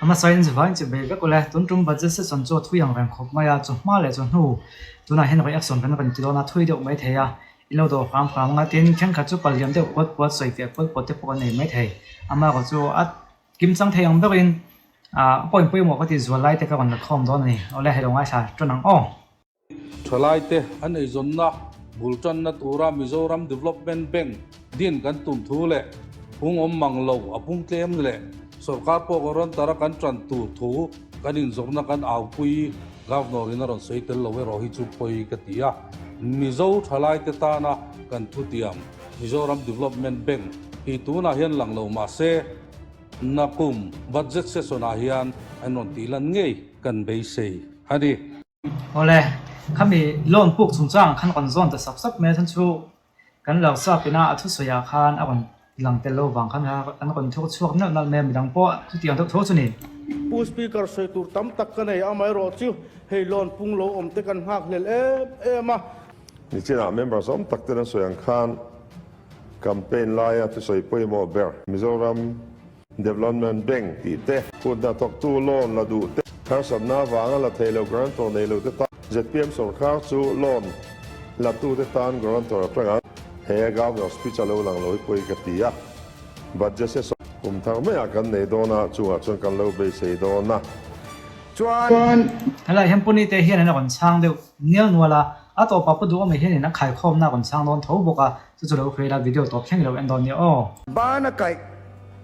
ama sain zwain che be ko le tun tum budget se son cho thu yang ran khop ma ya chu ma le chu nu tuna hen reaction kan kan ti na thui de mai theya ilo do phang phang nga tin khen kha chu paliam de pot pot soi fe pot pot te pon nei mai thei ama ko chu at kim chang thei ang berin point poi mo ko ti zwa lai te ka kan khom do ni ole he ronga sa chunang o thalai te an ei zonna bulchan na tura Mizoram Development Bank din kan tum thu le pung om manglo apung tlem le sarkar po goron tara kan tran tu thu kanin zorna kan au pui governor in ron seitel lowe rohi chu poi katia mizo thalai te ta na kan thu tiam Mizoram Development Bank hi tu na hian langlo ma se nakum budget se sona hian anon tilan ngei kan be sei hadi ole khami loan puk chung chang khan kon zon ta sap sap me than chu kan law sa pina athu soya khan a kon lang te lo wang khan ha an kon thok chuak na na me midang po thu tiang thok tho chu ni pu speaker soi tur tam tak kan ei amai ro chu hei lon pung lo om te kan hak lel ma ni china members om tak te soyang khan campaign laia te soi poi mo ber Mizoram Development Bank ti te put na tok tu loan la du te khar sab na wanga la thelo grant to nei lo te ta ZPM sarkar chu loan la tu te tan grant to atanga he governor speech alo lang loi poi ka tia budget se kum thar me akan nei dona chuwa chon kan lo be sei dona chuan hala hem puni te hian na kon chang de nial nuala a to pa pu du me hian na khai khom na kon chang don tho boka chu chu lo khreila video to thleng lo en don ni o bana kai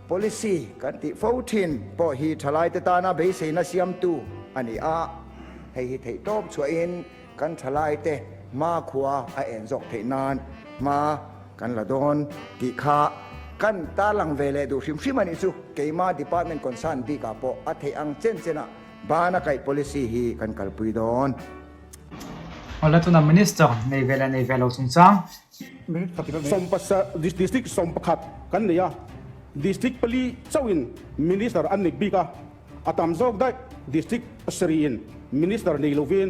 policy kan ti 14 po hi thalai te ta na be se na siam tu ani a hei hi thei top chuain kan thalai te ma khuwa a en jok thei nan ma kan la don ti kha kan ta lang vele du hrim hrim ani chu keima department concern bi ka po a thei ang chen chena bana kai policy hi kan kalpui don ola tuna minister nei vela chung chang sompa sa district sompakhat kan ne ya district pali chawin minister an nik bi ka atam jok dai district asriin minister nei lovin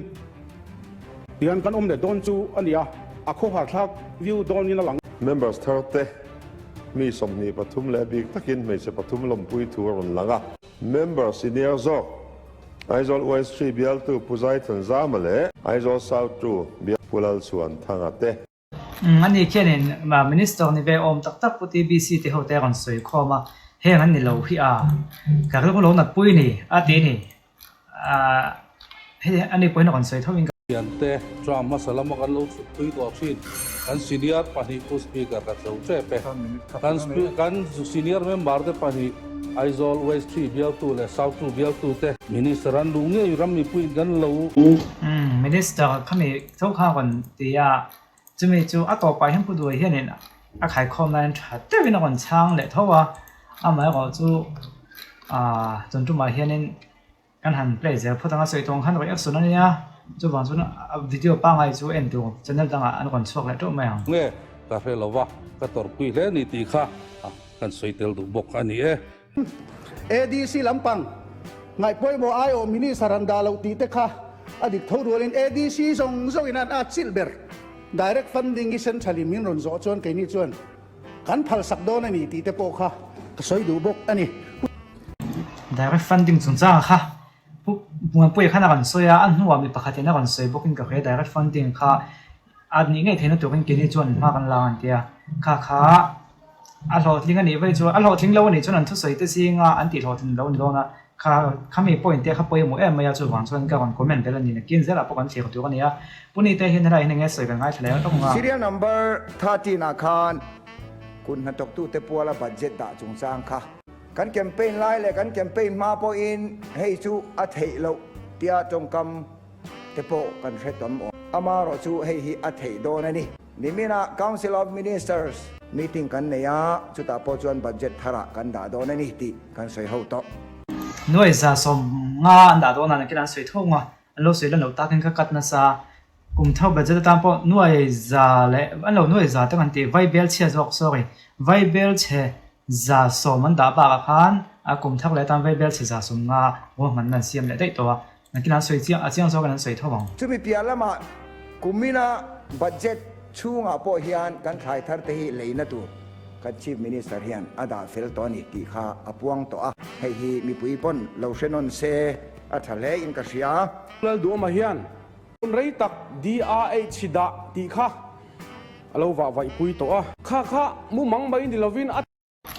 tian kan om le don chu ania akho har thak view don in lang members tharte mi somni pathum le big takin me se pathum lom pui thu ron langa member senior zo aizol west 3 bial tu puzai than zamale aizol south tu bial pulal suan thangate ani khenin ma minister ni ve om tak tak puti bc te ho te ron soi khoma he han ni lo hi a ka lo lo na pui ni a te ni he ani poi na kon soi thawin Yante drama salama kan lo thui to sin kan senior pani ko speaker ka chau che pe kan senior member de pani aizol west 3 bial tu le south 2 bial tu te minister an lu nge ram mi pui gan lo minister khami thau kha kon tia chumi chu a to pa hem pu du hian a khai khom nan tha te win kon chang le thowa a mai ko chu chon tu ma hianin kan han play zer photanga soi tong khan ro action ania chu wang chu na video pa ngai chu en tu channel danga an kon chok le to mai ang nge ka re lova ka tor pui le ni ti kha kan soi tel du bok ani e ADC lampang ngai poi mo ayo minister an dalo ti te kha adik thorualin ADC song zoinan at silver direct funding is centrally min ron zo chon kai ni chon kan phal sak don ani ti te po kha soi du bok ani direct funding chung chang kha bunga pui khana kan soya an huwa mi pakhatina kan soi bokin ka khe direct funding kha adni ngai thena to kan ke ni chon ma kan la an tia kha a lo thling ani vai chu a lo thling lo ani chon an thu soi te singa an ti lo thin lo ni lo na khami point te kha poi mo em ya chu wang chon ka kan comment bel ani na kin zela po kan che ko tu kan ya puni te hin ra hin nge soi ka ngai thle to nga serial number 13 na khan kun na tok tu te puala budget da chung chang kha kan campaign lai le kan campaign ma po in hei chu a thei lo tia tong kam te po kan hretom ama ro chu hei hi a thei do na ni nimina council of ministers meeting kan ne ya chu ta po chuan budget thara kan da do na ni ti kan soi ho to noi za som nga an da do na kiran soi tho nga an lo soi lan lo ta kan ka kat na sa kum thau budget ta po noi za le an lo noi za ta kan ti vai bel che jok sorry vai bel che za som an da ba khan a kum thak le tam vai bel che za som nga wo man nan siam le dai to na kiran soi chiang a chiang so kan soi tho bang chu mi pia lama kumina budget chunga po hian kan thai thar te hi leina tu กันชีฟมินิสเตอร์เฮียนอาดาเฟลตอนิติข้าอปวงตัวให้ฮีมีปุยปนเราเชนนเซอัทะเลอินกษยา ลดูมาเฮียนคนไรตัก DRH ดาตีข้าเราว่าไว้ปุยตัวข้ามุมังไปอินดิลวิน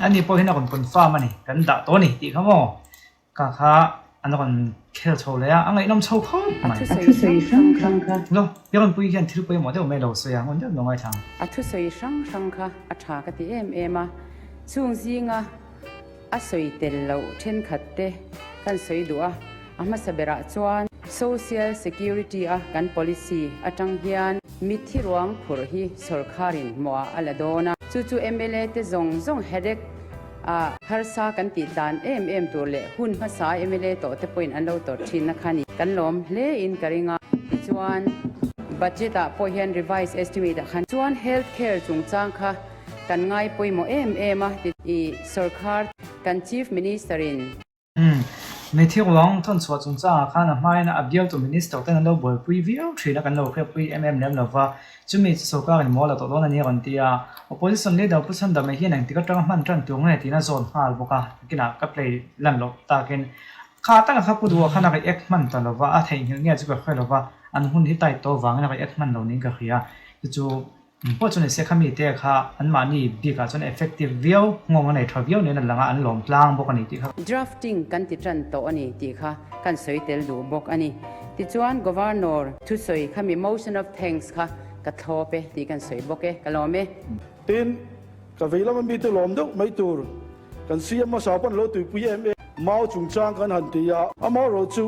อันนี้พอเห็นคนคนฟ้ามันนี่กันด่าตัวนี่ตีเขาโม่กะค่ะอันนั้นเคลโชเลยอ่ะอันไหนน้ำโชว์เขาไม่ Atusoy โลเดี๋ยวมันปุยกันที่ไปหมดเดี๋ยวไม่เราเสียมันจะลงไอ้ทาง shang athakati em chungzinga asoi tello then khatte kan soi dua ama sabera chuan social security kan policy atang hian mithi ruang phur hi sarkarin moa aladona chu MLA te zong headache harsa kan ti tan em tur le hun ha sa MLA to te point an lo to thin na khani kan lom hle in karinga chuan budget po hian revised estimate khan chuan healthcare chungchang kha kan ngai poimo em ti sarkar kan chief minister in ในที่ร้องท่านสวดสงจ้าข้านะไม่นะอับเดียวตัวมินิสต์แต่เราบอกปุยวิวทรีนักกันเราแค่ปุยแล้วเราว่าจุดมีสกัดหมอเราตัวนั้นนี่กันที่opposition leader ผู้ชนดำไม่เห็นอย่างที่ก็ต้องมันจันตัวไงที่น่าสนหาบุกกินกับเลยลั่นลบตาเกินข้าตั้งข้าพูดว่าข้านักเอ็กมันแต่เราว่าอะไรอย่างเงี้ยจะแบบค่อยเราว่าอันหุ่นที่ไต่ตัววางนักเอ็กมันเหล่านี้ก็คือจู่พอจนเสียขมีเตะค่ะอันมานี่บีกจน effective วิวงงในทวิวเนี่ยนั่นแหละอันหลอมพลางบุกนี่ที่ครับ drafting kan ti tran to ani ti kha kan soi tel du bok ani ti chuan governor thu soi khami motion of thanks kha ka thope ti kan soi boke kalome tin ka veila man bi te lom do mai tur kan siam ma sa pan lo tu PMA mau chung chang kan han ti ya amo ro chu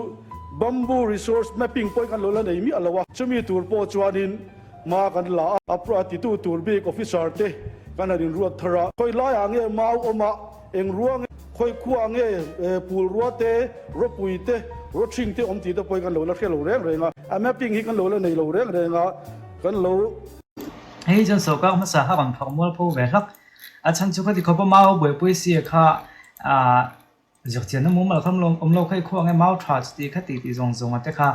bamboo resource mapping point kan lo la nei mi alawa chumi tur po chuanin ma kan la apra ti tu tur big officer te kan harin ruat thara khoi la ya nge mau oma eng ruang khoi khuwa nge pul ruate ro puite ro thing te om ti te poi kan lo la khelo reng renga a mapping hi kan lo la nei lo reng renga kan lo เฮ้ยจนสกัดมาสาหันพอมัวพูดแบบอาฉันจุกที่เขาบอกมาบ่อยปุ้ยเสียค่ะจากเจ้าน้ำมันเราคำลงเราเคยควงให้มาทรัสตีคติที่ทรงแต่ค่ะ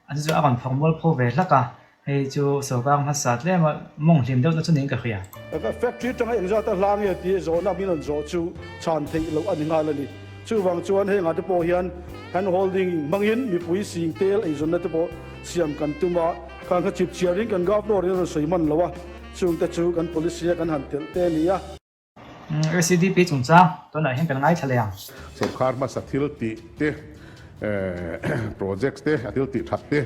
อันจะอาการพอมัวพูดแบบค่ะเฮ้ยจูสกัดมาสาเรื่องมองเห็นเดี๋ยวเราจะนึกกันค่ะ แล้วก็แฟคทรีจังไงอย่างจะล้างเนี่ยที่โซนมีนนโซชูชานเทเราอันนี้งานเลยนี่ชื่อวังชวนให้งานที่โปเฮียนแฮนด์โฮลดิ้งมังยินมีปุ๋ยสิงเตลไอ้โซนนั่นที่โปเสียมกันตุมาการขจิบเชียริงกันกอล์ฟโดนี่เราใส่มันแล้ววะช่วงแต่ชูกัน policy กันหันเตนี่อะ SDP จงจ้าตัวไหนเห็นเป็นไงทะเลอ่ะ सरकार में सथिलती ते प्रोजेक्ट्स ते अतिलती ठप्ते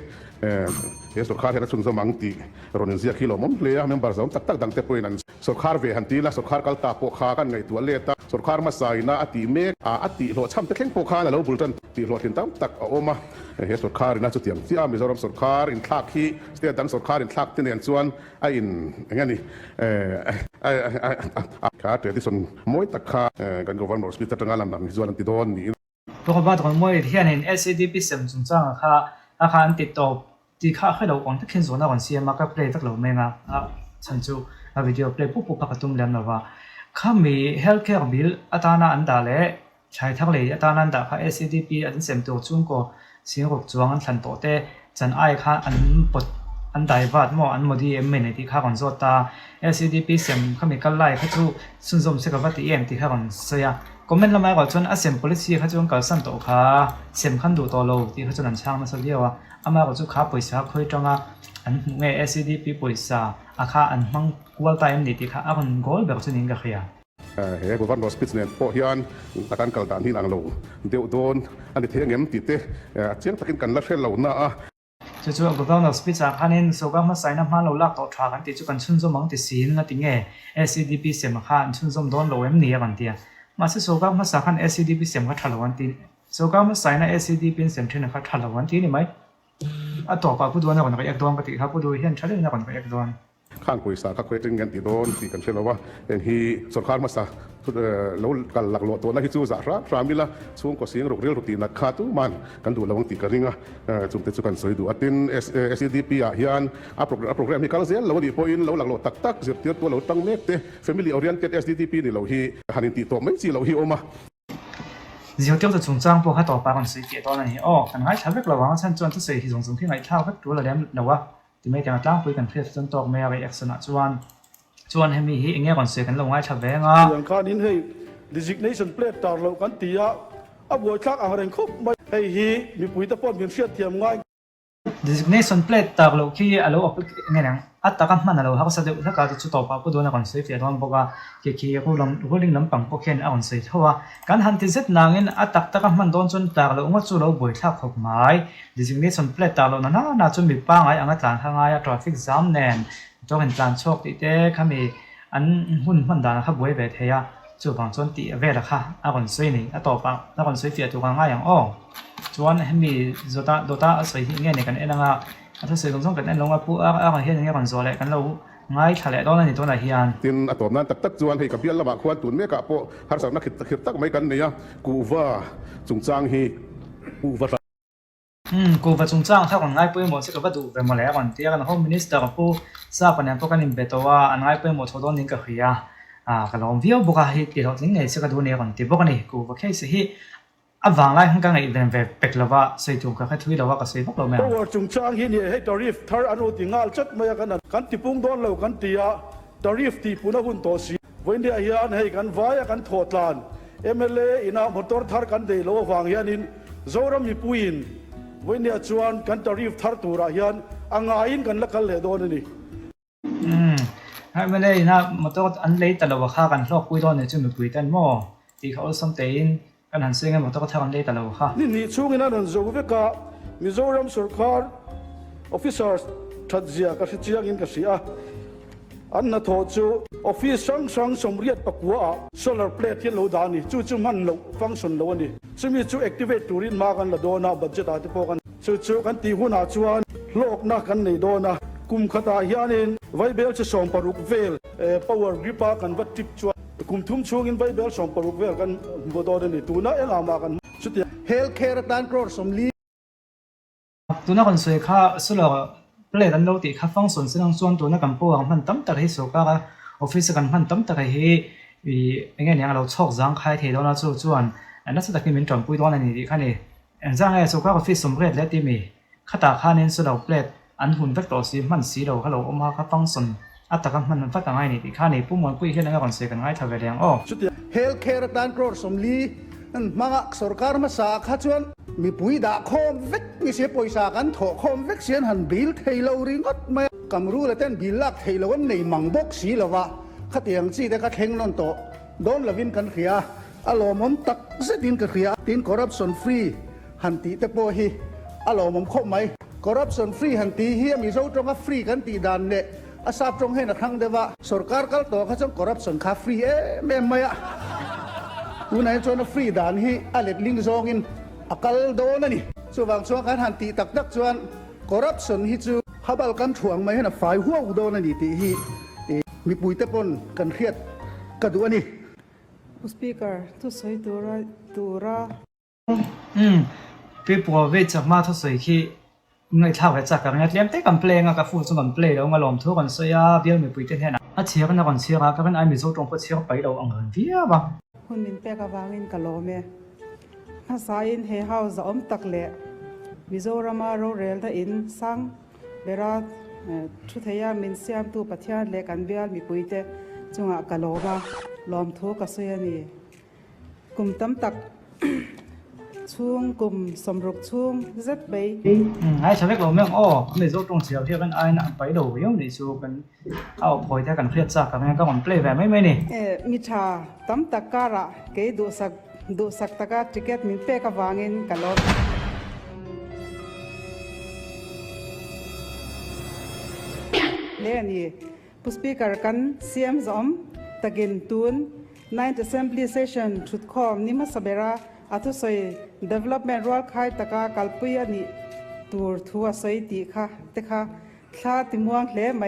ये सरकार है ना चुन जमांगती रोनिजिया किलो मम ले या मेंबर जम तक दंगते पोइनन सरकार वे हंती ला सरकार कल तापो खाกันไงตัวเลตसरकार में साइना अतिเมกअतिโหช่ำตะเข่งโปคาแล้วบุลตันตีโหตินตั้มตักออกมาเฮसरकारน่าจะเตรียมที่มิโซรัมसरकारอินทักที่สเตตันसरकारอินทักที่เนี่ยส่วนไอ้อินอย่างงี้ขาเตะที่ส่วนมวยตะขากันกวนมอสปิตตั้งงานลำดับส่วนที่โดนนี่เพราะว่าตอนมวยที่เห็น SDP เสริมจงจ้าค่ะอาคารติดต่อที่ข้าให้เราก่อนที่เขียนส่วนนั้นก่อนเสียมาก็เพลย์ตักเราไม่งฉันจูวิดีโอเพลย์ปุ๊บพักตุ้มเลี้ยงเราว่าข้ามี healthcare bill อัตราอันดาเล่ใช้ทั้งเลยอัตราอันดาค่ะ SDP อันเสริมตัวจุ่มก็เสียงรบจวงอันทันโตเต้จันไอค่ะอันปดอันใดวัดมั่วอันโมดีเอ็มเมนที่ข้าก่อนโซตา SDP เสริมข้ามีกันไล่ข้าจูสุนทรเสกวัดที่เอ็มที่ข้าก่อนเสียก็ไม่ละไม่ก่อนจนอาเซียน policy ข้าจูนการสั่นโตค่ะเสริมขั้นดูตัวเราที่ข้าจูนันช่างมาสักเดียวว่าอามาก็จูข้าปล่อยสาคุยจังอ่ะอันเงย SDP ปล่อยสาอาข้าอันมังกัวตายอันนี้ที่ข้าอันกอลแบบจุนิงก็เขียเฮ้ยวันรสปิดเนี่ยพอเฮียนตะการกลดานที่นางโลเดี๋ยวโดนอันนี้เทียงเงี้ยติดเตะเชียงตะกินกันลักเช่นเหล่าน่ะจู่ๆก็ต้องนักสปิดจากข้านินสกัดมาใส่น้ำมันเราลากต่อทากันติดจุกันชุ่มจมังติดสีนั่นติงเง SDP เสียมาข้าชุ่มจมโดนโลเอ็มเนี่ยกันเดียมาสิสกัดมาใส่ขัน SDP เสียมาทัลวันตีสกัดมาใส่ใน SDP เสียมที่นั่นข้าทัลวันตีนี่ไหมต่อไปผู้ดูนะก่อนก็อยากโดนก็ติดครับผู้ดูเห็นชัดเลยนะก่อนก็อยากโดนข้างกุยสาข้าเคยจึงเงินติดโดนติกันเช่นว่าเป็นฮีสงครามมาซะแล้วกันหลักหลวงตัวนั้นที่จู่สาระรามิละช่วงก็เสียงรุกเรียลรุตีนักขาตุมันกันดูระวังติกันริงอ่ะจุดเตจุกันสวยดูอัติน SDP อ่ะฮิอันโปรแกรมที่การเสียเราดีพออินเราหลักหลวงตักเสียเตี้ยตัวเราตั้งเมกเต Family Oriented SDP นี่เราฮีหันติโตไม่จีเราฮีออกมาเดี๋ยวเดี๋ยวจะจงจ้างพวกข้าต่อไปกันสิเกี่ยวกับนี้อ๋อกันให้ชาวเล็กระวังฉันจวนที่สี่ที่ส่งที่ไหนเท่าก็ตัวเราเลี้ยงเราว่าที่ไม่แต่งตั้งคุยกันเพื่อจนตอกแมวไปเอ็กซ์นะจวน ชวนให้มีฮีเงี้ยก่อนเสียกันลงไว้ชาวแบงอ่ะ อย่างข้านินให้ designation plate ตาเรากันตีอะอับวัวชักอาหารครบไม่ให้ฮีมีปุ๋ยตะปอนมีเสียเทียมง่าย designation plate ตากโลกี้อารมณ์เงี้ยนังอัตตากันมันอารมณ์ฮักษะเดือดถ้าการจะต่อปากก็โดนก่อนเสียเฟียดวันบอกว่าเกี่ยวกับกูลิงน้ำปังพวกเข็นเอาเสียเพราะว่าการหันที่เจ็ดนางเงินอัตตากันมันโดนจนตากโลงว่าจู่เราบ่อยทักขบไม้ designation plate ตากโลนั้นน่าจะมีป้างไอ้อังกฤษทางไอ้ traffic jam แน่นจงเห็นการโชคดีเด้เขามีอันหุ่นมันด่านะครับบ่อยแบบเฮียจู่บางจนตีเวละค่ะอาก่อนสวยนี่ต่อปากอาก่อนสวยเฟียตัวง่ายอย่างอ้อชวนให้มีโดตาสวยที่เงี้ยในกันเอ็นngaถ้าสวยตรงกันเอ็นลงมาปุ๊อาเห็นอย่างเงี้ยก่อนสวยเลยกันเราง่ายทะเลตอนนั้นนี่ตัวไหนเฮียน tin atom nan tak tak chuan hei ka bial lama khwan tun me ka po har sa na khit tak mai kan nia ku wa chungchang hi ku wa กูว่าจงจ้างถ้าคนง่ายไปหมดสิก็ว่าดูไปหมดแล้วก่อนที่กัน Home Minister กับผู้ทราบปัญญาพวกกันอินเบตัวว่าอันง่ายไปหมดทั้งตัวนี้ก็คือก็ลองวิวบุกให้ที่เราทิ้งไงสิก็ดูเนี่ยก่อนที่พวกนี้กูว่าแค่สิวางไล่ข้างกันไอ้เรื่องแบบเป็กแล้วว่าใส่ถุงก็แค่ทุยแล้วว่าก็ใส่พวกเราไม่ เพราะว่าจุงจ้างฮีนี่ให้ตาริฟทาร์อันโอติงาลจัดมากันกันติปุ่งโดนเรากันตีอะตาริฟตีปุ่นหุ่นโตสีวันนี้ฮีอันให้กันวายกันโทษลาน MLA อินามอตอร์ทาร์กันเดโลวางฮีอันนินโจรมีปุยนวันนี้ชวนกันตาริฟทาร์ตัวราฮีอันอ่างอินกันละกันเลยโดนนี่ ให้ไม่ได้นะมันต้องอันเล็กแต่เราว่าค่ากันลอกปุ้ยตอนนี้จะมีปุ้ยแต่หม้อที่เขาสมเต็นกันหันเสียงมันต้องทำอันเล็กแต่เราค่ะ นี่ช่วงนั้นโจวิกามิโซรัมสุรคาร์ออฟฟิเซอร์ทัดเจียกับเจียกินกับเสียอันนั้นทอจูออฟฟิศสังสมเรียดปักวัวโซลาร์เพลทที่เราดานี่จู่มันเราฟังก์ชันเรานี่ซึ่งมีจู่ activate ตูรินมากันละโดนบัดเจ็ตอาทิตย์พอกันจู่กันตีหัวหน้าจวนโลกนักกันในโดนกุมขตาเฮียนินไวเบลจะส่งปรุกเวลpower grip กันวัดทิปจวนกุมทุ่มช่วงอินไวเบลส่งปรุกเวลกันบดอดนี่ตูน่าเอ็งอามากันสุดที่ healthcare ตันโปรสมลี ตัวนักคนสวยค่ะสุดแล้วเปลี่ยนเราติค่าฟังส่วนซึ่งส่วนตัวนักการปูมันตั้มตะให้สุก้าออฟฟิศกันมันตั้มตะให้ยังไงเนี่ยเราชอบจังใครเทแล้วนะส่วนอันนั้นสุดที่มีจอมปุยตัวนั้นนี่ค่ะนี่จังไงสุก้าออฟฟิศสมเร็จแล้วที่มีข้าตาข้าเน้นสุดเราเปลี่ยนอันหุ่นเวกตัวสีมันสีเราเราเอามาค่าฟังส่วนอัตราการมันฟังง่ายนี่ที่ข้านี่ผู้มันปุยแค่นั้นก็คนสวยกันง่ายทำไปเรียงอ๋อ healthcare ตันโปรสมลีนั่นมังสรการมาสาขาชวนมีปุ๋ยด่าคอมเวกมีเสียปุ๋ยสากันถอคอมเวกเสียนหันบิลเทเลอริงก็ไม่กำรู้เลยเต้นบิลลักเทเลวันในมังบกสีละวะขัดยังซีแต่ก็เข่งนนโตโดนละวินกันเขียอารมณ์มันตักเสดินกันเขียตินคอร์รัปชันฟรีหันตีแต่โปฮีอารมณ์มันคบไหมคอร์รัปชันฟรีหันตีเฮียมีโซ่ตรงกับฟรีกันตีดันเนี่ยอาซาบตรงให้นักขังเดว่าสรการกัลตัวเขาจะคอร์รัปชันคาฟรีแม่ไม่อะกูนายชวนฟรีด่านฮีอเล็ดลิงซองอินอักลโดนนี่ส่วนบางส่วนการหันตีตักดักชวนคอร์รัปชันฮิจูฮับลกันถ่วงไม่ให้น่ะฝ่ายหัวอุดนนี่ตีฮีมีปุยเตปนกันเครียดกระดูนี่ Speaker ทุกสายตัวระ พี่ปัวเวจากมาทุกสิ่งที่เงยเท่ากับจากกันเลี้ยงเต้กันเพลงกับฟูจงกันเพลงแล้วมาลองทุกคนเสียเบี้ยมีปุยเต้นแค่นั้นเชียร์กันนะก่อนเชียร์กันไอ้มีโซ่ตรงพอเชียร์ไปเราอังเหินเบี้ยบ้าง คุณมินเปกวางินกะโลเมภาษาอินเฮฮาวจะอมตักเละมิโซรามาโรเรลทอินสังเบราชุดเฮียมินเซียมตูปัทยานเล็กันเบียลมีปุยเตจงกะโลบาลอมทุกเสียนี่กุมตั้มตักช่วงกุมสมรุกช่วงเจ็ดใบ ไอ้ชาวเล็กเราเมืองอ้อไม่โซ่ตรงเชียร์ที่กันไอ้น่ะไปดูเยี่ยมนี่สู้กันเอาพอยที่กันเครียดจากกันก็มันเพลย์แบบไม่นี่ มิชาตั้มตักการะเกยดูสักตะกาติเกตมินเปกวางินกะโลเล่นี่ผู้สปีกเกอร์กันเสียมซอมตะกินตูน 9th Assembly Session ชุดคอมนิมัสเบราอัตุสอย Development รัวคายตะกากัลปุยนี่ตัวทัวสอยตีค่ะเตค่ะคลาติมวงเล่ไหม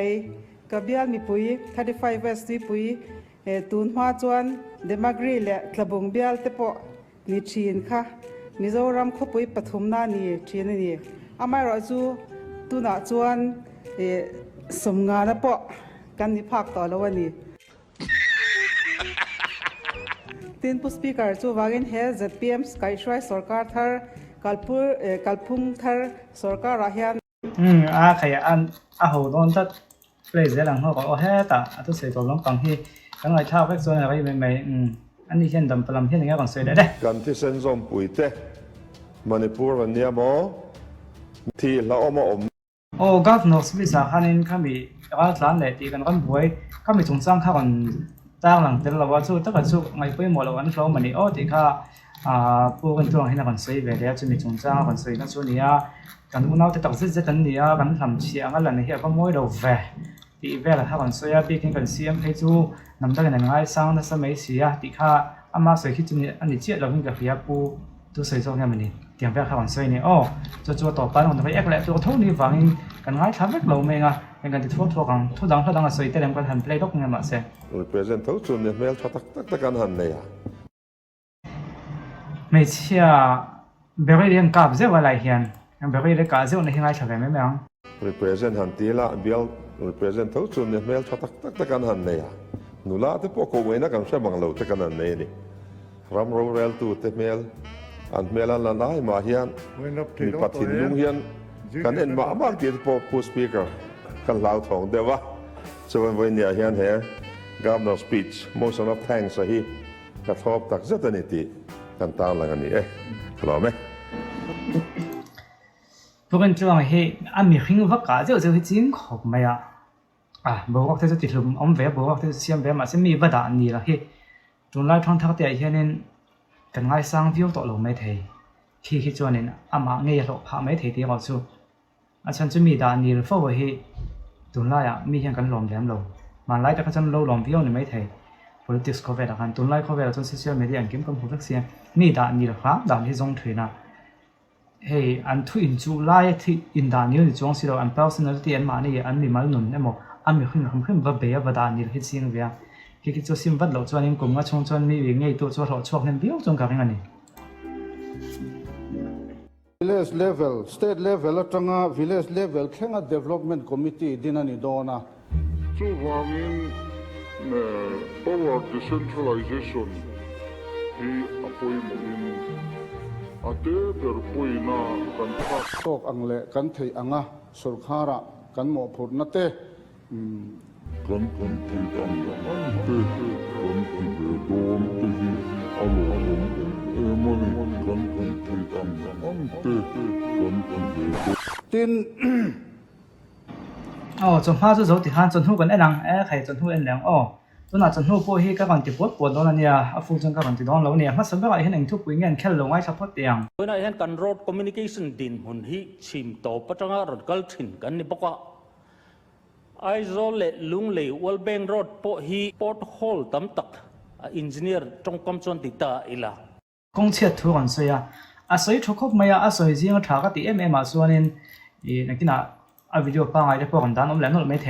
กะเบียลมีปุย35 West มีปุยตูนหัวจวนเดมากรีและกระบงเบียลเตปอนี่ชีนค่ะมิโซรัมขปุยปฐุมนานี่ชีนนี่อาไม่รอจูตูน่าจวนสมงานนะปอกันนิพักต่อแล้ววันนี้ทีนผู้สปีกเกอร์จูวากินเฮซพีเอ็มสกายช่วยสรการทาร์กัลพุงทาร์สรการราเฮียนใครอันโหโดนจัด play dễ lắm họ có hết ta tôi sẽ tổ lắm bằng khi cái ngày thao cái số này cái mày anh đi hiện đầm làm hiện những cái còn sợi đấy กันที่เส้นซอมปุยเตมณิปูร์วันนี้หมอที่ละอมอม โอ้ก็นอกจากสาขานี้ข้ามีก็ร้านเลยที่กันกันบ่อยข้ามีจงสร้างข้ากันตั้งหลังแต่เราว่าสู้ตั้งแต่สู้ไงไปหมดแล้ววันเรามันนี่โอ้ที่ข้าผู้กันตัวให้นักกันสวยแบบเดียวจะมีจงสร้างกันสวยกันส่วนนี้กันอุ่นเอาแต่ตักซิจะตันนี้กันทำเชียงกันแล้วเนี่ยก็มวยเราแฝงที่แฝงแล้วข้ากันสวยปีกันเสียมให้จู่นำตั้งแต่ง่ายสร้างนั่นสมัยเสียที่ข้าอามาสวยคิดจุนี้อันนี้เจี๊ยเราเพิ่งกับพี่ปูตัวสวยสวยงามมันนี่เตรียมแฝงข้ากันสวยนี่โอ้จะต่อไปเราจะไปเอ็กแหละตัวเท่านี้ฟังกันง่ายทำให้เราไม่งะกันที่ทั่วกันทั่วดังสวยแต่เรื่องการหันเพลย์ดอกเงี้ยมาเสีย represent ทุกส่วนเนี่ยเมลชัดตักกันหันเนี่ย ไม่เชื่อเบอร์เรียนกับเจ้าอะไรเฮียนเบอร์เรียนกับเจ้าในที่ไหนชอบไหมมั้ง represent หันตีละเบล represent ทุกส่วนเนี่ยเมลชัดตักกันหันเนี่ยนุลาที่พวกกูเวนักกันใช้บังเราตักกันหันเนี่ยนี่รำรู้เรลตูเตเมลอันเมลันละนายมาเฮียนมีปัทินลุงเฮียนกันเอ็นมาบ้านที่พวกผู้สปีกเกอร์กันเล่าทองเดี๋ยวว่าส่วนวันนี้เฮียนเฮgovernor speech most of thanks ให้กระทบตักเจ้าหน้าที่กันตามหลังนี้คลอไหม พวกกันจ้องให้อันมีหิ้งวักกาเจ้าจะให้จริงขอบไหมบอกว่าเธอจะติดลมอมเวบอกว่าเธอเสียมเวมาเสียมีบัดนี้ละเฮ้ตรงไล่ท้องทักเตียเฮียนกันง่ายสร้างวิวตกลงไม่เทที่จวนนี่อามาเงียหลบพาไม่เทที่เราสู้ฉันจะมีด่านนี้หรือว่าเฮ้ตรงไล่มีเฮียนกันลมแหลมลงมันไล่แต่เขาจะลงลมวิวนี่ไม่เทpolitics เขาเวลากันตุนไล่เขาเวลาจน social media อันกิมกับผู้ทักเสียมีด่านนี้หรอครับด่านที่จงถือนะเฮ้อันทุอินจูไล่ที่อินด่านนี้จงสิเราอัน personality อันมาเนี่ยอันมีมาหนุนเนี่ยมั้งอันมีขึ้นว่าเบียว่าด่านนี้ที่จริงเบียคิดจะซิมวัดเราจวนนี้กลุ่มว่าชงจวนมีวิ่งไงตัวจวนเราชอบเนี่ยเบี้ยวจงกับยังไง village level state level จังvillage level แค่ง development committee ดินันนี่โดนะ So wangin power decentralization hi apoi mo in ate per poi na kan pa ตกอังเละกันเทอังสุรคาระกันหมอผลนัเต kan pui ang ante kan pui don te hi alo mani kan pui ang ante kan pui ติน จนพาจะ走ที่หันจนหูกันไอ้หลังใครจนหูไอ้หลังจนจนหูพวกที่ก็กันติดปวดโดนเนี่ยฟูจนก็กันติดโดนแล้วเนี่ยมันสมัยเห็นเองทุกปีเงินแค่ลงไว้เฉพาะเตียง เพราะนั่นเห็นกันรถคอมมิวนิเคชันดินหุ่นที่ชิมโตปัจจังรถกัลชินกันนี่บอกว่าไอ้โซเล่ลุงเล่วัลเบงรถพอฮีพอร์ตโฮลตั้มตักอินจิเนียร์จงกำจนติดตาอีละกงเชียทุกคนเสียสวยทุกคนไม่สวยจริงถ้าก็ตีมาส่วนนี้นักกินวิดีโอปังไอ้เด็กพวกกันด้านนู้นแล้วนู้นไม่เท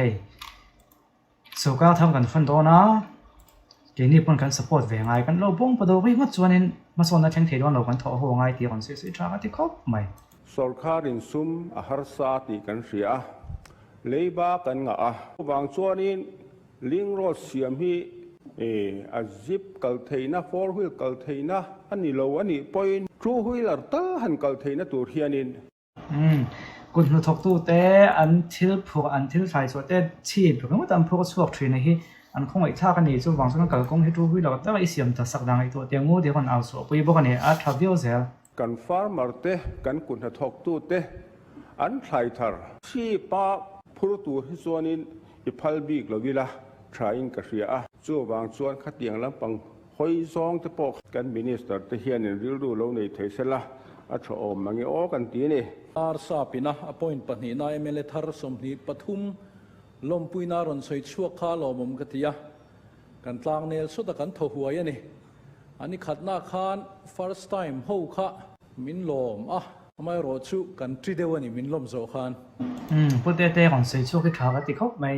สุก้าทำกันฟันโดนะเกี่ยนี่ปนกันสปอร์ตเวงไงกันเราบ้งประตูวิ่งมาส่วนนี้มาส่วนนั้นแข่งเทดวันเรากันท้อหัวไงตีกันสวยๆถ้าก็ตีครบไม่ Sarkarin sum aharsati kan ria leiba kan nga wang chuanin ling road siam hi azip kal theina four wheel kal theina ani lo ani point two wheeler ta han kal theina tur hianin คุณรู้ทกตู้แต่อันที่พวกอันที่ใส่ส่วนแต่ชีพเพราะว่าตามพวกช่วงทรีนนี่อันคงไอ้ท่ากันนี่จู่วางส่วนกันคงให้ทุกวิเราแต่ว่าไอ้เสียมจะสักดังไอ้ตัวเตียงงูเดี๋ยวคนเอาส่วนไปบอกกันเนี่ยอาทราวิโอเซล kan farmer te kan kun ha thok tu te an thlai thar chi pa phur tu hi chuanin iphal bik lovila trying ka ria chu wang chuan khatiang lampang hoi zong te pok kan minister te hianin ril ru lo nei theisela a tho om mangi o kan ti ni ar sa pina appoint pani na emele thar somni pathum lompui na ron soi chuak kha lomom katia kan tlang nel so da kan tho huai ani ani khatna khan first time ho kha min lom mai ro chu kan tri dewani min lom zo khan พูดแต่ของสวยช่วงที่ข่าวก็ติดเขาไม่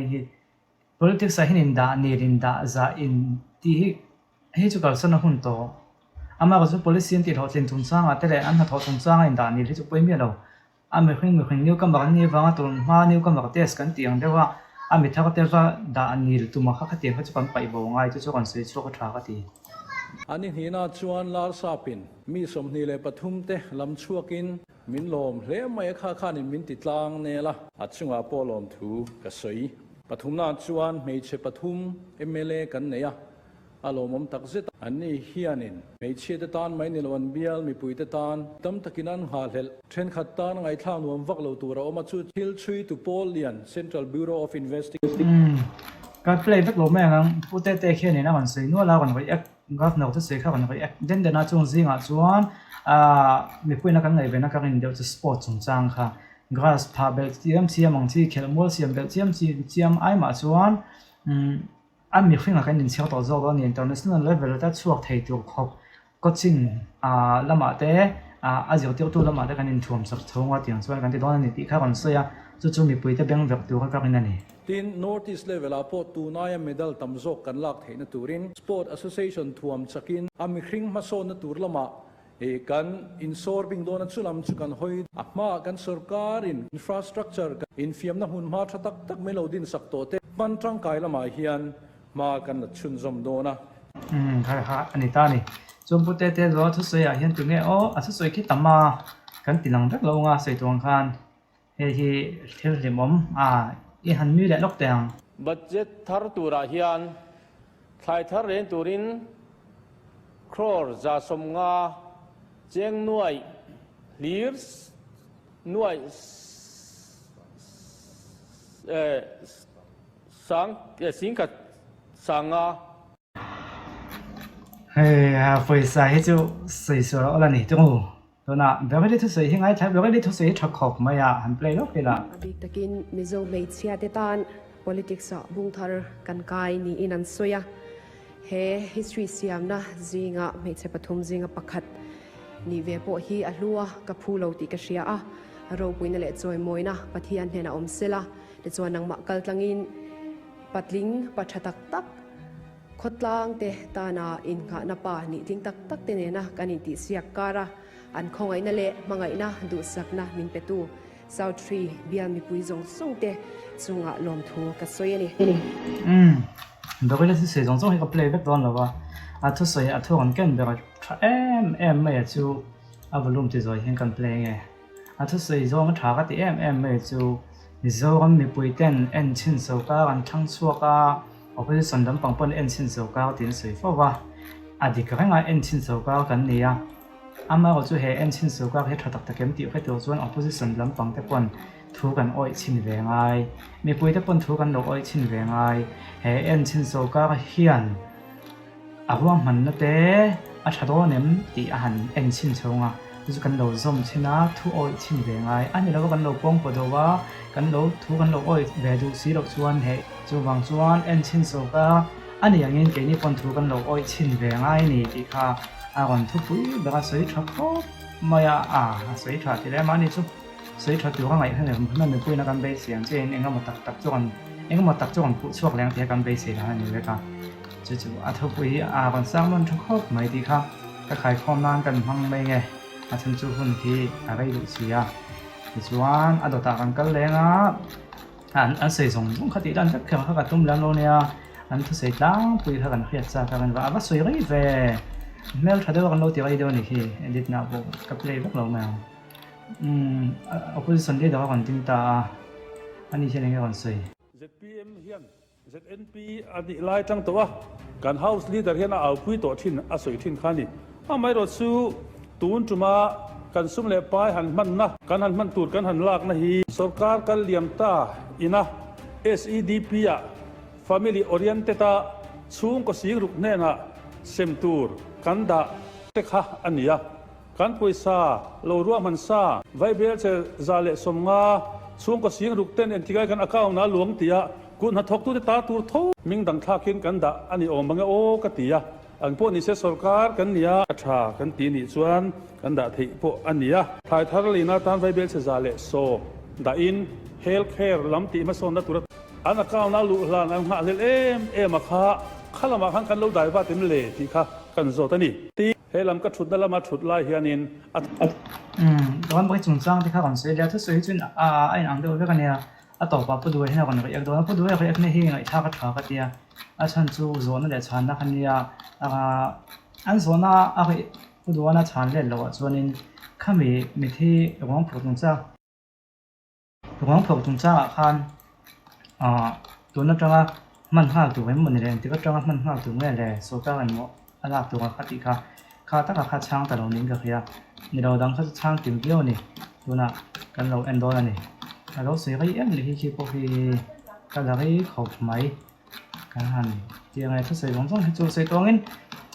politics ใส่หินดาเนรินดาจะอินที่ให้จุกเอาสนับหุ่นโตอามาก็จะ policy ที่เขาเซ็นทุนสร้างแต่ละอันเขาทุนสร้างอินดานี่ที่จุกไปไม่เราไม่ค่อยนิ้วกันแบบนี้ฟังตุนมานิ้วกันแบบเทสกันเตียงแต่ว่าไม่ถ้าก็แต่ว่าดานี่ตัวมาเขาเตียงเขาจะกันไปบ่ง่ายจุกกันสวยช่วงก็ข่าวก็ตีอันนี้หินาชวนลาร์ซาปินมีสมนีเลยปฐุมเตลำชัวกินมินลมเลี้ยไม่ค่านิมินติดลางเนี่ยละอัดช่วงอาโปลมถูกระสวย ปทุมนาชวนไม่ใช่ปทุมMLA กันเนี่ยอารมณ์ตักเสตอันนี้เฮียนินไม่เชื่อตานไม่นิลวันเบียลมีปุยตานตั้มตะกินันหาเลเทรนขัดตานไงท่านวมวักเราตัวเรามาช่วยฮิลชุยตุโพเลียน Central Bureau of Investigation การเพลย์แบ็กโลแม่งั้นผู้เตะแค่นี้นะมันสวยนัวแล้วกันไปเอ็กกัฟนอกที่สวยข้ากันไปเอ็กเด่นน่าจงซิงอ่ะชวนมีปุยนักกันไหนเป็นนักกันเดียวจะสปอร์ตสงจังค่ะ grass พาเบลเทียมบางที่เคลมอลเทียมเบลเทียมไอมาชวนอันมีฟิ้งอะไรนินเชียวต่อจากตอนนี้ international level แต่ช่วงไทยตัวครบก็จริงละมาเตะอาจจะเที่ยวตัวละมาเตะกันนินท่วมสักช่วงว่าเตียงส่วนกันที่ตอนนี้ที่ข้ากันสวยจู่ๆมีปุยแต่แบ่งแบบตัวกันกันนี่ทีน Northeast Level อาพอตูนายเมดัลตั้มโจกันลักเทนตูริน Sport Association ท่วมสักินอามีคริงมาโซนตูรละมากันอินซอร์บิงโดนัทสุลัมสุกันหอยมากันสุรการิน infrastructure กันอินฟิมนะหุ่นมาชัตักเมโลดินสักโตเตมันจังกายละมาเฮียนมากันชุนจมโดนะค่ะอันนี้ตานี่จงพูดเตะรอทุกสิ่งเห็นตัวนี้ทุกสิ่งคิดตามมากันติดหลังรักเราใส่ตัวกันเฮ้ยเที่ยวเรียนผมอีหันมีแหละล็อกแดงบัดเจ็ตทาร์ตูราฮิอันไทยทาร์เรนตูรินครอร์จะสมงาเจียงหน่วยลีร์สหน่วยสิงกัดสังาเฮ้ยไฟใส่ให้จู่ใส่สวยแล้วนี่จังหูตัวน่ะเดี๋ยวก็ได้ทุกสิ่งยังไงแทบเดี๋ยวก็ได้ทุกสิ่งชักขอบมาหันเปลล็อกเลยล่ะบิ๊กตะกินมิโซเมเชียเตตัน politics บุงทาร์กันกายนี่อินันสวยเฮ้ history เสียมนะจิงะไม่ใช่ปฐมจิงะปักขัดนี่เวปฮีอัลลัวกับผู้เราติกเชียเราปุยนั่นแหละจอยมวยนะปะเทียนเห็นอมเสละเดี๋ยวจวนนังมักกัลตังอินปัดลิงปัดชะตักขดลางเตตานาอินกะนาปานี่ทิ้งตักเตเนนะกันอินติเสียการะอันคงไอ้นั่นแหละมังไงนะดูสักนะมินเปตูซาวทรีเบียนมีปุยจงส่งเตจุงะลมทัวกับสวยนี่เดี๋ยวก็ได้ทุกสิ่งจงให้กับเพลย์แบ็กตอนแล้วว่าทุกสิ่งทุกคนกันแบบไม่จู่วอลลุ่มที่จะเห็นกันเพลงไงทุกสิ่งจงมันถ่ายกันที่ไม่จู่มิโซกันมีปุยเต้นชินโซกากันทั้งชัวก้าopposition ดำปังปนชินโซกาตีนสวยเพราะว่าดีก็ให้งานชินโซกากันเนี่ยมาก็จะเห็นชินโซกาให้ถัดตะเกียบตีให้ตัวส่วน opposition ดำปังแต่ปนทุกันอ้อยชินเวงไงมีปุยแต่ปนทุกันดอกอ้อยชินเวงไงเห็นชินโซกาเฮียนว่ามันนั่นเต้ชาโดเนมตีอาหารชินโซงจะกันเราส้มชินะทุอ้อยชินเวงไงอันนี้เราก็กันเราป้องปดว่ากันเราทุกันเราอ้อยเวดูสีดอกส่วนจูบางส่วนชินโซกาอันนี้อย่างนี้เกี่ยนี่ปนทุกันเราอ้อยชินเวงไงนี่ที่ค่ะก่อนทุกปุยแบบสวยชักก็ไม่สวยชักที่แรกมันนี่ชุบสวยชักอยู่ข้างในข้างในผมนั่นเป็นปุยนักการเบสเสียงเจนเองก็มาตักจวนผู้ช่วยแรงที่การเบสเสียงนี่เลยค่ะจู่ๆทุกปุยก่อนสร้างมันทุกครบไม่ดีค่ะก็ขายข้อมนานกันพังไม่ไงฉันจู่คนที่อะไรดูเสียส่วนตัวตากันกันเลยนะอันเสียส่งคติดันก็แค่เขากระตุ้มแล้วเนี่ยอันทุกเสียดังปุยเขากันเครียดซะกันว่าสวยเลยเว้ยเมื่อถ้าเดี๋ยวกันเราตีอะไรเดี๋ยวนี้ที่ดิบหน้าบุกกับเลยพวกเราแมวopposition ที่เดี๋ยวกันติงตาอันนี้ใช่ไหมกันสวย ZPM เฮียน ZNP อันนี้ไล่ตั้งตัวการ House Leader เฮียนเอาคุยตัวทิ้นสวยทิ้นข้านี่ไม่รอสู้ตูนจุมากันสุ่มเล็บไปหันมันนะกันหันมันตูดกันหันลากนะฮีสรการกันเลี้ยมตาอินะ SEDP อะ Family Oriented ช่วงก็สิ่งรุกแน่นะเซมตูร์กันดาเทค่ะอันนี้กันปุยซาเราร่วมมันซาไวเบลเซซาเลสมงาช่วงก็สิ่งรุกเต้นเอ็นที่ไกกันอาการน่าหลวงตีอะกุนหัดทกตุตาตูร์ทูมิงดังท่าขึ้นกันดาอันนี้โอมังโอกตีอะอันพวกนี้เสสการกันเนี่ยชากันตีนี่ส่วนกันดาที่พวกอันนี้ทายทาร์ลีนาตันไวเบลเซซาเลโซดาอินเฮลท์แคร์ลำตีมาโซนนัตุระอันอาการน่าหลวงลานอันหาเลมาค่ะข้าละมาขันกันเราได้ว่าเต็มเลยที่ค่ะกันโซตันนี่ตีเฮลัมก็ชุดนั่นละมาชุดไล่เฮียนินตอนไปจุงจ้างที่ข้าก่อนเสียแล้วถ้าสวยจนไอ้หนังเดียวกันเนี่ยต่อไปพูดด้วยให้เราก่อนอยากโดนพูดด้วยเขาอยากเนี่ยเฮงไอ้ท่าก็ท่าก็เดียฉันจู่โซนนั่นแหละฉันนะคันเนี่ยอันโซนน่ะพูดด้วยนะฉันเล่นแล้วส่วนนี้ข้ามีที่หลวงปู่ตรงเจ้าคัน ตัวนั้นจังมันห้าตัวมันนี่แหละที่ก็จังมันห้าตัวนี่แหละโซก้ามันหมดอันนั้นตัวขัดอีกค่ะตั้งแต่ช่างแต่เรานี่ก็คือนี่เราดังเขาช่างติ่มเดียวนี่ตัวน่ะกันเราเอ็นโดนนี่เราเสียไปเอ็นเลยที่พวกที่กันเราให้เขาไหมกันหันที่ยังไงถ้าใส่ลงต้องให้ตัวใส่ตัวงั้น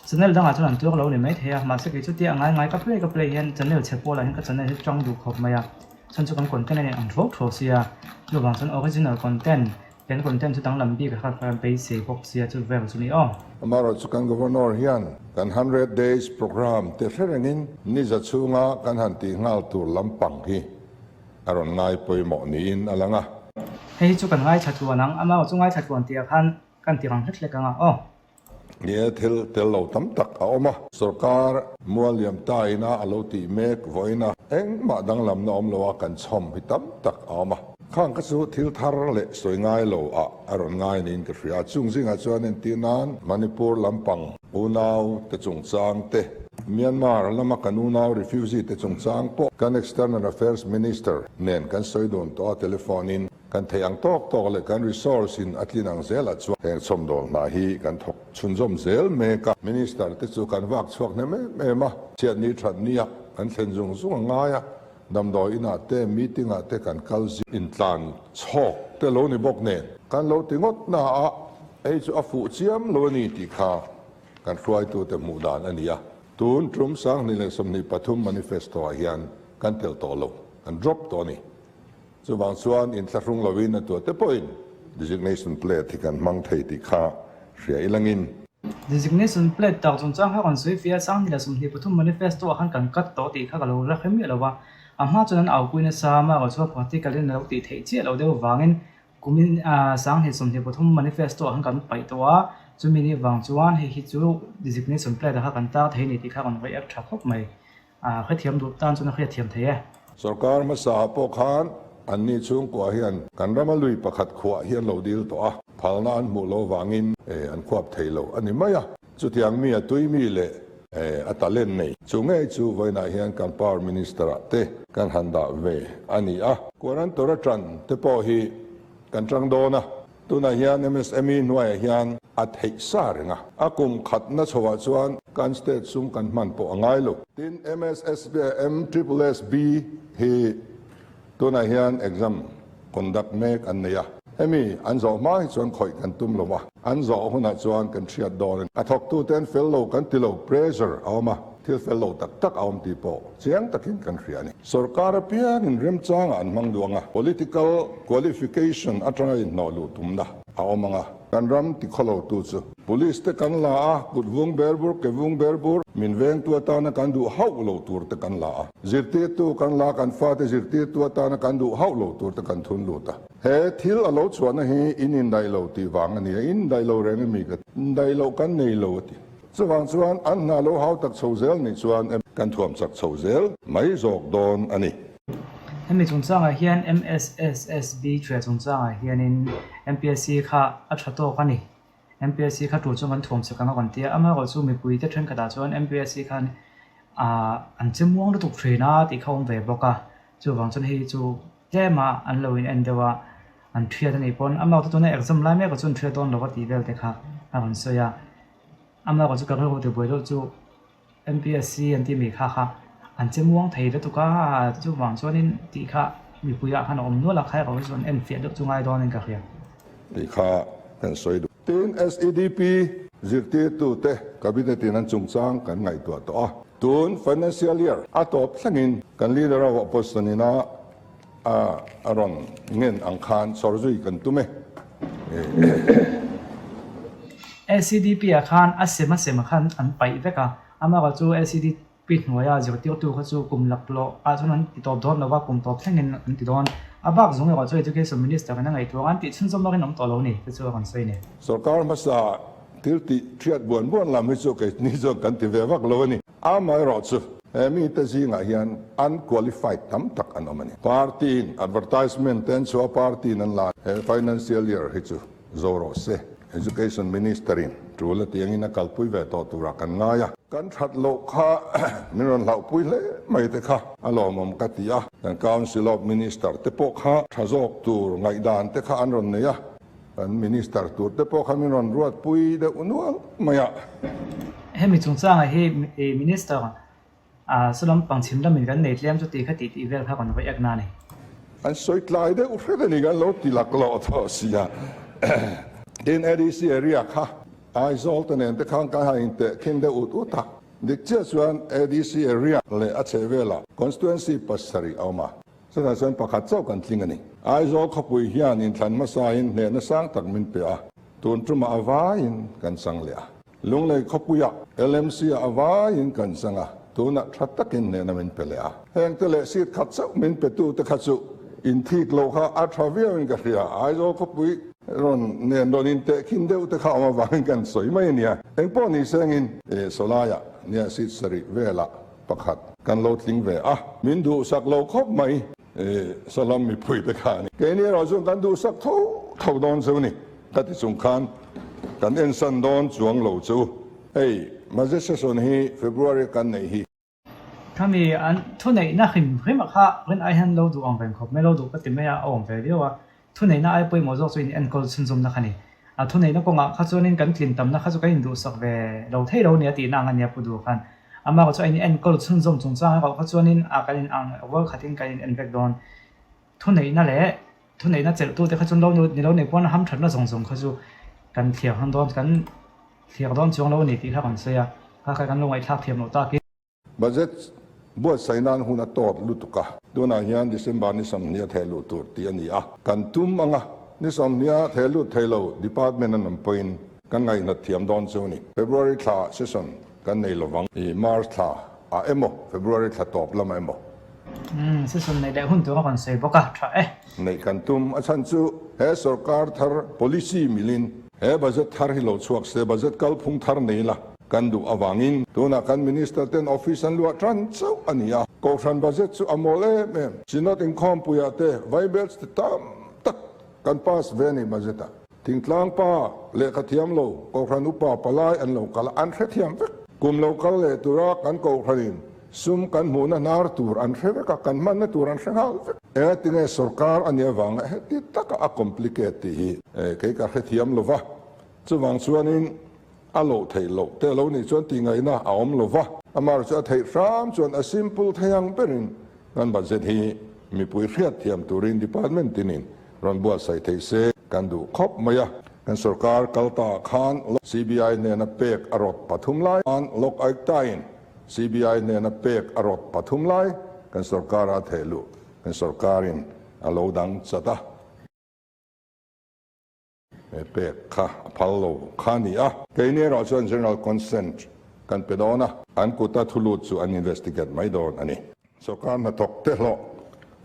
ฉันเนี่ยดังอาจจะหลังตัวเราเนี่ยไม่เท่มาสักกี่ชุดที่ง่ายๆก็เพลย์เห็นฉันเนี่ยเช็คโป้แล้วเห็นก็ฉันเนี่ยจ้องดูเขาไหมฉันจะกันคนกันในอันทุกทัวเสียระหว่างฉันออริจินัลคอนเทนต์เป็นคอนเทนต์ชุดตั้งลำบีกับการไปเสียพวกเสียจุดเวลจุดนี้อ้อมAmaro chukan governor hian kan 100 days program te therengin ni za chunga kan han ti ngal tur lampang hi aron ngai poimo ni in alanga ให้ชุกันง่ายชัดตัวนังอามาจุง่ายชัดตัวเตียคันกันตีรังเล็กๆกันอ้อ Nia tel lo tam tak a oma sarkar mualiam taina aloti mek voina eng ma danglam na om lowa kan chom hi tam tak a oma khang ka chu thil thar le soi ngai lo a aron ngai nin ka ria chung zinga chuan en tinan manipur lampang unaw te chung chang te Myanmar lama kanunao refugee te chung chang po kan external affairs minister nen kan soidon to telefonin kan theyang tok le kan resource in atlinang zel at chuan heng chomdol na hi kan thok chunjom zel me ka minister te chu kan wak chuak ne me ma chiat ni that nia kan thlenjung zung ngaya damdoi ina te meeting a te kan kalzi in tlan chok te lo ni bok ne kan lo tingot na a ei chu afu chiam lo ni ti kha kan hruai tu te mu dan ania tun trum sang ni le som ni pathum manifesto a hian kan tel to lo kan drop to ni chu bang chuan in tlarung lovin a tu te point designation plate thi kan mang thei ti kha hria ilangin designation plate tak chung chang ha kan sui fia sang ni la sum ni pathum manifesto a kan kat to ti kha ka lo ra khemi lo wa ama chuan au puina sama ga chu practical in lo ti thei che lo deu wangin kumin sang he sum ni pathum manifesto han kan pai to wa chu mini wang chuan he hi chu designation plate ha kan ta thei ni ti kha kan vai ek tha khop mai kha thiam du tan chu na kha thiam thei sarkar ma sa po khan anni chung ko hian kan ramalui pakhat khwa hian lo dil to a phalna an mu lo wangin an khwap thei lo ani maya chu tiang mi a tui mi le atalen nei chunge chu voina hian kan power minister te kan handa ve ani a koran tora tran te po hi kan tang dona tuna hian MSME nuai hian a thei sarenga akum khatna chowa chuan kan state sum kan man po angai lo tin MSSBM SSSB hi tuna hian exam conduct mek an neya hemi anzo mai chuan khoi kan tum lo wa anzo huna chuan kan thiat don a thok tu ten fellow kan tilo pressure awma thil fellow tak tak awm ti po chiang takin kan hriani sarkar pian in rem chang an mang duanga political qualification atrai no lu tumna awmanga kan ram ti kholo tu chu police te kan la a kut vung berbur ke vung berbur min veng tu ta na kan du hau lo tur te kan la a zirte tu kan la kan fa te zirte tu ta na kan du hau lo tur te kan thun lu ta he thil a lo chuan hi in dai lo ti wang ani in dai lo reng mi ka dai lo kan nei lo ti chuan chuan an na lo hau tak chozel ni chuan kan thuam sak chozel mai zok don ani hemi chung chang a hian MSSSB thre chung chang a hian in MPSC kha a thato kani MPSC kha tu chung an thom se kan kan tia ama go chu mi pui te thren kada chuan MPSC khan an chemuang tu threna ti khawm ve boka chu wang chun hi chu tlema an lo in endewa an thria ni pon ama tu na exam la me ko chun thre ton lo ti vel te kha a han so ya ama go chu ka ro te boi lo chu MPSC an ti mi kha kha an chemuang thei da tu ka chu wang chuan in ti kha mi puya khan om no la khai ko chuan en fia do chu ngai don in ka khia ti kha kan soi du tin SEDP zirti tu te cabinet in an chung chang kan ngai tu to a tun financial year atop thlangin kan leader of opposition ina aron ngen ang khan sorjui kan tume SCDP a khan asema khan an pai veka ama ga chu SCDP hnuaya zirti tu kha chu kum laklo a chuan ti top don lawa kum top thlengin an ti don abak zung ga chu education minister kana ngai tu an ti chun zom makin om to lo ni chu kan sei ne sarkar masa tilti thiat buan lam hi chu ke ni zo kan ti ve wak lo ni a mai ro chu mi ta zinga hian unqualified tam tak an omani party advertisement ten so party nan la financial year hi chu zoro se education minister in trula tiang ina kalpui ve to tura kan ngaya kan that lo kha miron lau pui le mai te kha alo mom katia kan council of minister te po kha thazok tur ngai dan te kha anron ne ya kan minister tur te po kami ron ruat pui de unual maya he mi chung chang he minister sulam pangchim lam min kan nei tlem chu ti khati ti vel kha kon vai ak na ni an soi tlai de u fre ni gan lo ti lak lo tho sia den edc area kha ai zol ten en te khang ka ha in te kin de ut uta dik che chuan edc area le a chevela constituency pasari awma sana san pakhat chau kan tling ani ai zol khopui hian in thlan ma sa in ne na sang tak min pe a tun truma awa in kan sang le a lung le khopuya lmc awa in kan sanga tuna thattakin ne na min pe le a heng te le sit khat chau min pe tu te khachu in thik lo kha a thavia in ka ria ai zol khopui ron ne ron in te kin deu te kha ma wang kan soi mai nia eng po ni seng in solaya nia sit sari vela pakhat kan lo tling ve a min du sak lo khop mai salam mi pui te kha ni ke ni ro chung kan du sak tho don chu ni ka ti chung khan kan en san don chuang lo chu ei ma je se son hi february kan nei hi kami an thu nei na khim khim kha ren ai han lo du ong ven khop me lo du ka ti me ya ong ve dio wa thu nei na ai poi mo zo chu in en kol chun zum na khani a thu nei na ko nga kha chuan in kan tlin tam na kha chu ka in du sak ve lo thei lo ne ti na nga nia pu du khan ama ko chu in en kol chun zum chung chang ka kha chuan in a kan in ang wal khatin kan in vek don thu nei na le thu nei na chel tu te kha chun lo ni lo nei pon ham that na zong zong kha chu kan thiam han don kan thiak don chung lo ni ti kha kan se ya kha kan lo ngai thak thiam lo ta ki budget buat sainan huna tot lutuka dona hian december ni sam nia thelu tur ti ani a kan tum anga ni sam nia thelu thelo department an point kan ngai na thiam don chu ni february tha session kan nei lowang i march tha a emo february tha top lama emo se son nei da hun tu kan sei boka tha nei kan tum a chan chu he sarkar thar policy milin he budget thar hi lo chuak se budget kal phung thar nei la kan du awangin tuna kan minister ten office an lua tran chau ania ko tran budget chu amole me chinot in khom puya te vibels te tam tak kan pass veni budget ting tlang pa le khathiam lo ko tran upa palai an lo kala an khathiam vek kum lo kal le tura kan ko thanin sum kan muna nar tur an kheve ka kan man na tur an khangal e tinge sarkar ania wang he ti tak a complicate hi ke ka khathiam lo wa chu wang chuanin alo thei lo te lo ni chuan ti ngai na aom lo wa amar chu thei ram chuan a simple thayang perin kan budget hi mi pui riat thiam turin department tinin ron bua sai thei se kan du khop maya kan sarkar kalta khan cbi ne na pek arot pathum lai an lok ai tain cbi ne na pek arot pathum lai kan sarkar a thelu kan sarkarin alo dang chata pek kha phallo khani a keine ro chuan general consent kan pedona an kuta thulu chu an investigate mai don ani so kan na tok te lo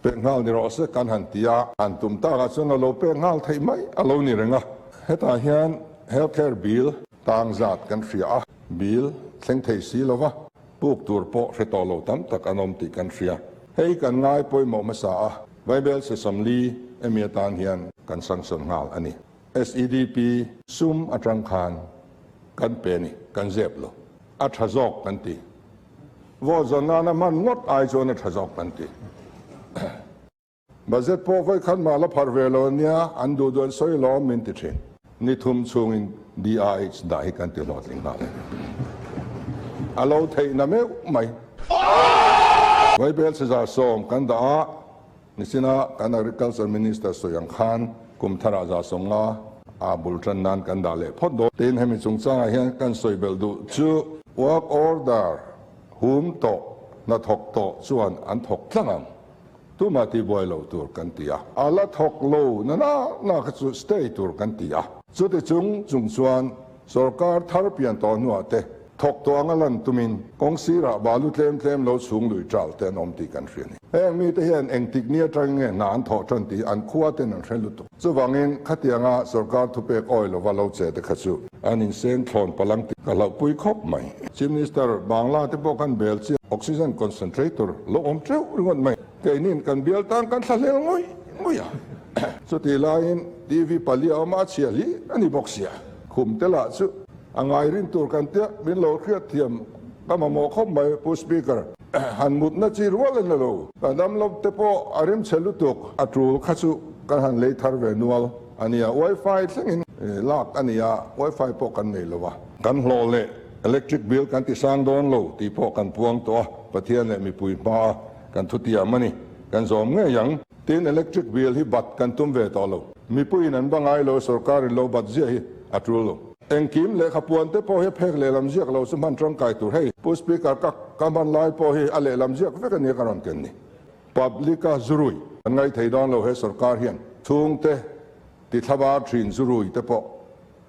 pe ngal ni ro se kan han tia an tum ta ga chuan lo pe ngal thei mai alo ni renga heta hian healthcare bill tang zat kan ria bill thleng thei si lova puk tur po reto lo tam tak anom ti kan ria hei kan ngai poi mo ma sa a bible se samli emia tan hian kan sanction ngal ani SEDP sum atrang khan kan peni kan zeplo a thazok kan ti wo zonana man ngot ai zone thazok kan ti budget po vai khan mala pharvelo nia andu don soi lo min ti thin ni thum chungin DRH dai kan ti lot ling na alo thei na me mai vai bel se za som kan da nisina kan agriculture minister Soyang Khan kum thara za songa a bultran nan kan dale phodo ten hemi chungchang a hian kan soibel du chu work order hum to na thok to chuan an thok tlangam tu ma ti boilo tur kan tia ala thok lo na chu stay tur kan tia chu te chung chuan sarkar thar pian to nu ate thok to angalan tumin kongsira balu tlem lo chung lui tral te nom ti kan riani mi te hian engtik nia tang nge na an tho tran ti an khuwa ten an hrelu tu chuwangin khatianga sarkar thupek oil lo che te khachu anin sen thon palang ti kala pui khop mai chief minister bangla te pokan bel chi oxygen concentrator lo om treu ngon mai ke nin kan bial tang kan thalel ngoi ya chu ti lain tv pali ama chiali ani boxia khum tela chu angai rin tur kan te min lo khriat thiam kama mo khom mai pu speaker han mut na chi rual na lo dam lo te po arim chelu tuk atrul khachu kan han le thar ve nual อันนี้ Wi-Fi ซึ่งลากอันนี้ Wi-Fi พวกกันไม่รู้ว่ากันโหลเละ electric bill กันที่สร้างโดนโลที่พวกกันพวงตัวประเทศเนี่ยมีปุ๋ยมากันทุติยามันนี่กันสมเงี้ยอย่างตีน electric bill ที่บัตรกันตุ้มเวทอโลมีปุ๋ยนั้นบางไงโลสุรการโลบัตรเสียอัตรุโลเอ็งคิมเลขปวนเตพอให้เพกเลลำเสียกเราสมันตรังกายตัวให้ผู้สปีกร์กักกำมันไล่พอให้อะไรลำเสียกเวกันเนี่ยกันนั่นกันนี่ publica จุรุยอันไงไทยดอนเราให้สุรการเฮียนทุ่งเตติทบาทรินจุรุยเตพอ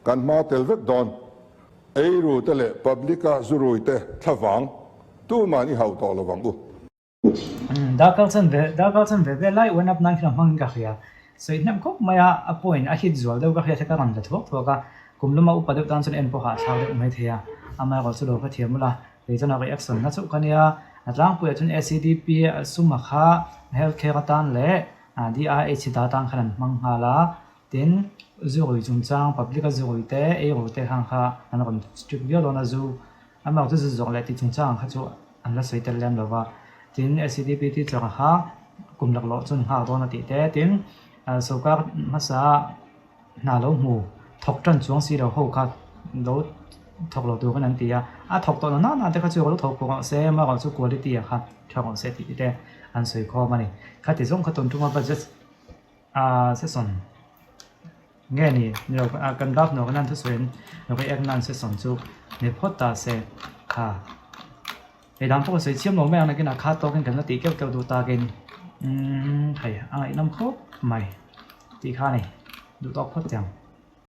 กันมาเตลเวกดอนไอรูเตเล publica จุรุยเตทวังตู้มันอีเฮาตอลวังกูดาร์กเซนเวไล่วันนับนั่งขนมมังกะเขียส่วนน้ำก็ไม่อะปอยน์อาฮิตจวลเดี๋ยวก็เขียนกันจะทั่วก็กุมลมาอุปเดตันส่วนเอ็นพอหาชาวเด็กไม่เทียอามาก็สุดโลก็เทียมละเดี๋ยวจะนักเอ็กซ์นัดสุกันเนี่ยร่างป่วยจน SCDP สุมาค่า healthcare ตันเล่ DRH ตาตังขนาดมังฮาลาตินจูรุยจุนจัง public จูรุยเตะรูเตะข้างค่ะอันนั้นก็สตรีทเบียร์โดนจูอามาก็จะจูเลยที่จุนจังค่ะจูอันละสวยเตลเลนแบบว่าติน SCDP ที่จะค่ะกุมหลักโลจนหาโดนติเตะตินสุกัดมาซาหน้าโลหูถกจนช่วงสีเราหูค่ะโลถกเราดูกันนั่นตีถกตัวนั้นนั่นแต่เขาช่วยเราถกกูเสียมาก่อนสู้กูได้ตีค่ะชอบของเสียตีแต่อันสวยข้อมานี่ค่ะที่ส่งขตุนทุกมาบัดเจ็ตเซสซอนเงี้ยนี่เรากันรับเราก็นั่นทุกส่วนเราไปเอ็กนั่นเซสซอนจูเนี่ยพอตาเสค่ะไอ้ดำพวกสวยเชื่อมเราแม่อะไรกันนะค่าโต๊ะกันกันแล้วตีเกี่ยวดูตากันใครอะไรน้ำครบไม่ตีค่านี่ดูตอกพอดจัง